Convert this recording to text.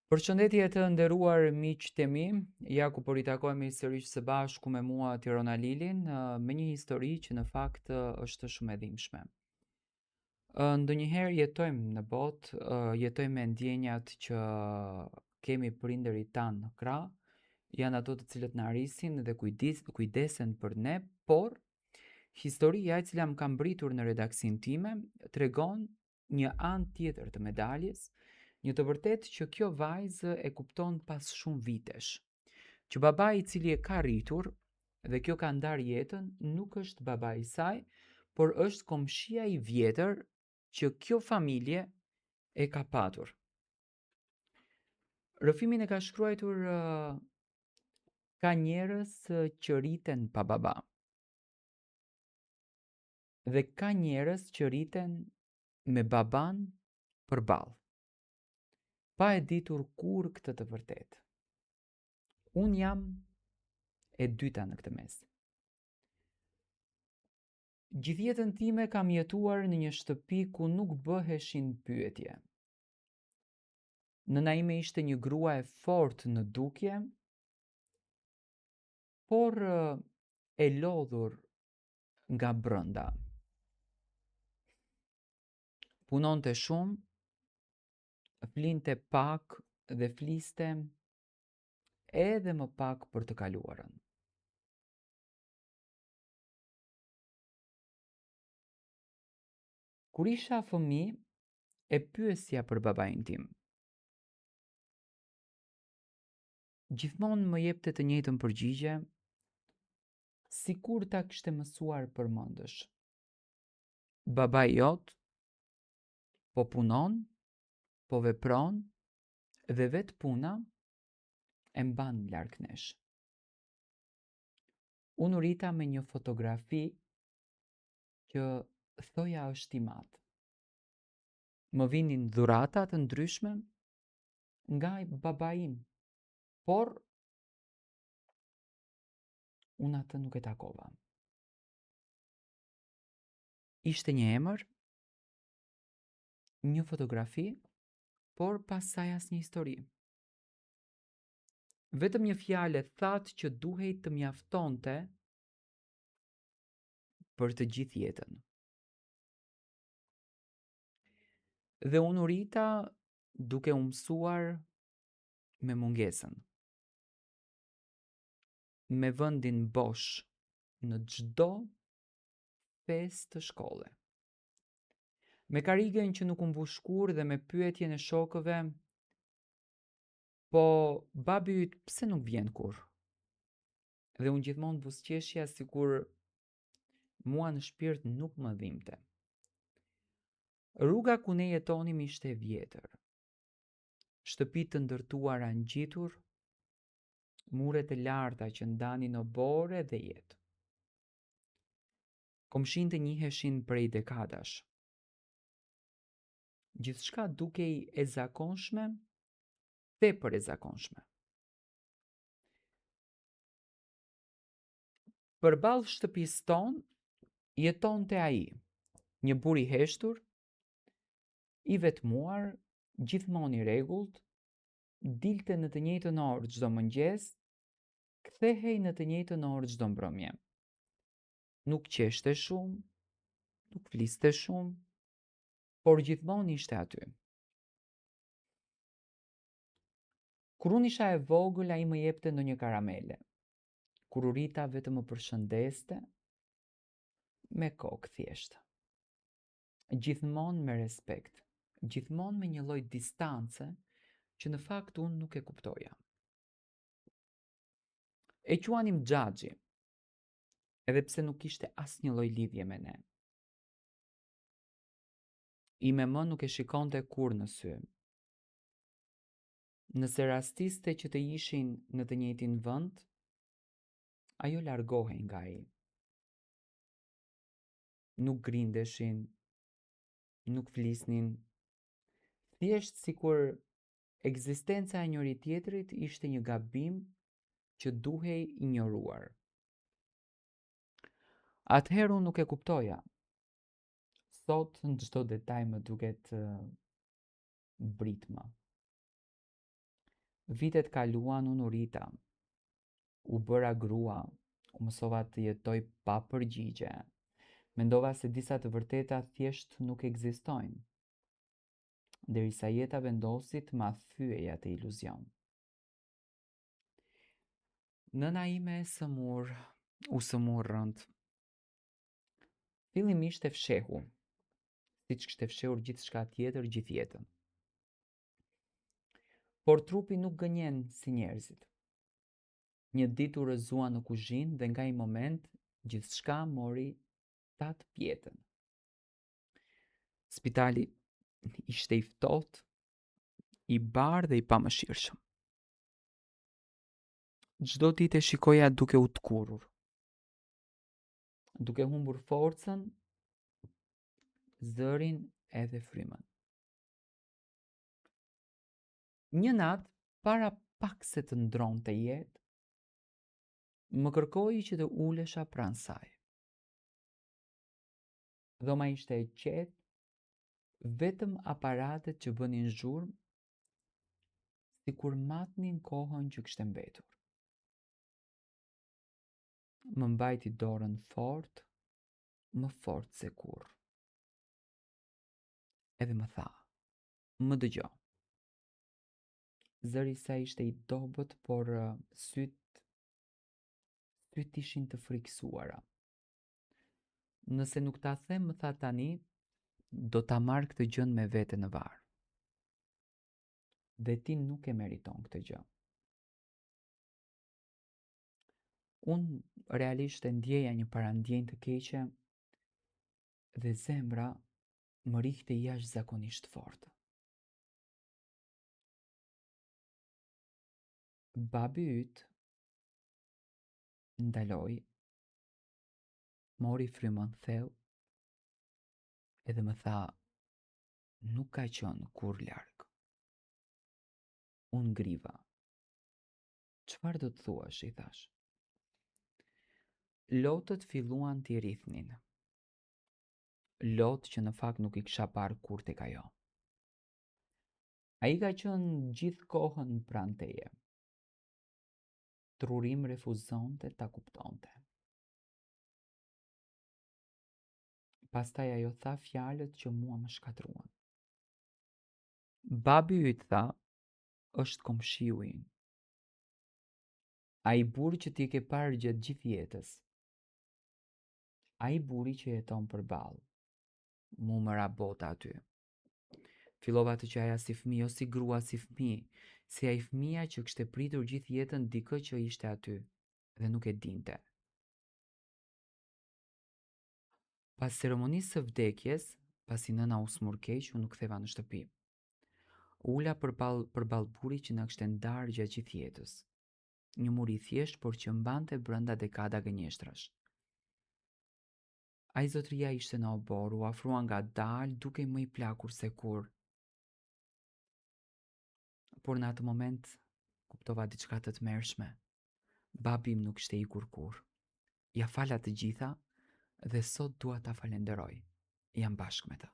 Përshëndetje të nderuar miqtë e mi, ja ku po ritakohemi sërish së bashku me mua Tirona Lilin, me një histori që në fakt është shumë e dhimbshme. Ndonjëherë jetojmë në botë, jetojmë me ndjenjat që kemi prindërit tanë në krah, janë ato të cilët na arrisin dhe kujdesen për ne, por historia e cila më ka mbritur në redaksin time tregon një anë tjetër të medaljes, një të vërtet që kjo vajzë e kupton pas shumë vitesh, që babai I cili e ka rritur dhe kjo ka ndar jetën nuk është babai I saj, por është komshia I vjetër që kjo familje e ka patur. Rëfimin e ka shkruar ka njerëz që rriten pa baba. Dhe ka njerëz që rriten me baban përballë, pa e ditur kur këtë të vërtet. Unë jam e dyta në këtë mes. Gjithë jetën time kam jetuar në një shtëpi ku nuk bëheshin pyetje. Nëna ime ishte një grua e fortë në dukje, por e lodhur nga brenda. Punonte shumë, flinte pak dhe fliste edhe më pak për të kaluarën. Kur isha fëmijë, e pyesja për babain tim. Gjithmonë më jepte të njëjtën përgjigje, sikur ta kishte mësuar përmendësh. Babai jot po punon, po vepron dhe vetë puna e mban larg nesh. Unë u rrita me një fotografi që thoja është I madh. Më vinin dhurata të ndryshme nga babai im, por unë atë nuk e takova. Ishte një emër, një fotografi, por pas saj asnjë histori. Vetëm një fjalë thatë që duhej të mjaftonte për të gjithë jetën. Dhe unë u rrita duke u mësuar me mungesën. Me vendin bosh në çdo pesë të shkolle. Me karigën që nuk u mbush kurrë dhe me pyetjen e shokëve, po babi yt pse nuk vjen kurrë? Dhe unë gjithmonë buzëqeshja sikur mua në shpirt nuk më dhimbte. Rruga ku ne jetonim ishte e vjetër. Shtëpi të ndërtuara ngjitur, muret e larta që ndanin obore dhe jetë. Komshintë njiheshin prej dekadash. Gjithçka dukej e zakonshme, tepër e zakonshme. Përballë shtëpisë tonë jetonte ai, një burr I heshtur, I vetmuar, gjithmonë I rregullt, dilte në të njëjtën orë çdo mëngjes, kthehej në të njëjtën orë çdo mbrëmje. Nuk qeshte shumë, nuk fliste shumë, por gjithmonë ishte aty. Kur unë isha e vogël, ai më jepte ndonjë karamele. Kur u rrita vetëm më përshëndeste me kokë thjesht. Gjithmonë me respekt, gjithmonë me një lloj distance që në fakt unë nuk e kuptoja. E quanim Xhaxhi, edhe pse nuk kishte asnjë lloj lidhje me ne. I me më nuk e shikonte kur në sy. Nëse rastiste që të ishin në të njëjtin vend, ajo largohej nga ai. Nuk grindeshin, nuk flisnin, thjesht sikur ekzistenca e njëri tjetrit ishte një gabim që duhej injoruar. Atëherë unë nuk e kuptoja. Sot në çdo detaj më duket britma. Vitet kaluan unë u rita, u bëra grua, u mësova të jetoj pa përgjigje. Mendova se disa të vërteta thjesht nuk ekzistojnë, derisa jeta vendosi të ma thyej atë iluzion. Nëna ime u sëmur rënd. Fillimisht e fshehu, siç kishte fshehur gjithçka tjetër gjithë jetën. Por trupi nuk gënjen si njerëzit. Një ditë u rrëzua në kuzhinë dhe nga ai moment gjithçka mori tat pjetën. Spitali ishte i ftohtë, i bardhë dhe i pamëshirshëm. Çdo ditë e shikoja duke u tkurrur, duke humbur forcën, zërin edhe frymën. Një natë, para pak se të ndronte jetë, më kërkoi që të ulesha pranë saj. Dhoma ishte e qetë, vetëm aparatet që bënin zhurmë, sikur matnin kohën që kishte mbetur. Më mbajti dorën fort, më fort se kurrë. Edhe më tha, më dëgjo. Zëri i saj ishte i dobët, por syt ishin të frikësuara. Nëse nuk ta them më tha tani, do ta marr këtë gjën me vete në varr. Dhe ti nuk e meriton këtë gjë. Unë realisht e ndjeja një parandjenjë të keqe dhe zemra më rihte jashtëzakonisht fort. Babi yt ndaloi, mori frymën thellë edhe më tha, nuk ka qenë kur larg. Unë ngriva. Çfarë do të thuash, i thash. Lotët filluan t'i rrithnin. Lotë që në fakt nuk i kisha parë kur tek ajo. Ai ka qenë gjithë kohën pranë teje. Trurim refuzonte ta kuptonte. Pastaj ajo tha fjalët që mua më shkatruan. Babi yt tha, është komshiu im. Ai burri që ti ke parë gjatë gjithë jetës. Ai burri që jeton përballë. Mu më rabota aty. Fillova të qaja si fëmijë o si grua si fëmijë, si ai fëmia që kishte pritur gjithë jetën dikë që ishte aty dhe nuk e dinte. Pas ceremonisë së vdekjes, pasi nëna u smur keq, unë u ktheva në shtëpi. Ula përballë burrit që na kishte ndarë gjatë gjithë jetës. Një mur i thjesht, por që mbante brenda dekada gënjeshtrash. Ai zotëria ishte në obor, u afrua ngadalë, duke më i plakur se kur. Por në atë moment kuptova diçka të tmerrshme. Babi im nuk ishte ikur kurrë. Ja fala të gjitha dhe sot dua ta falenderoj. Jam bashkë me të.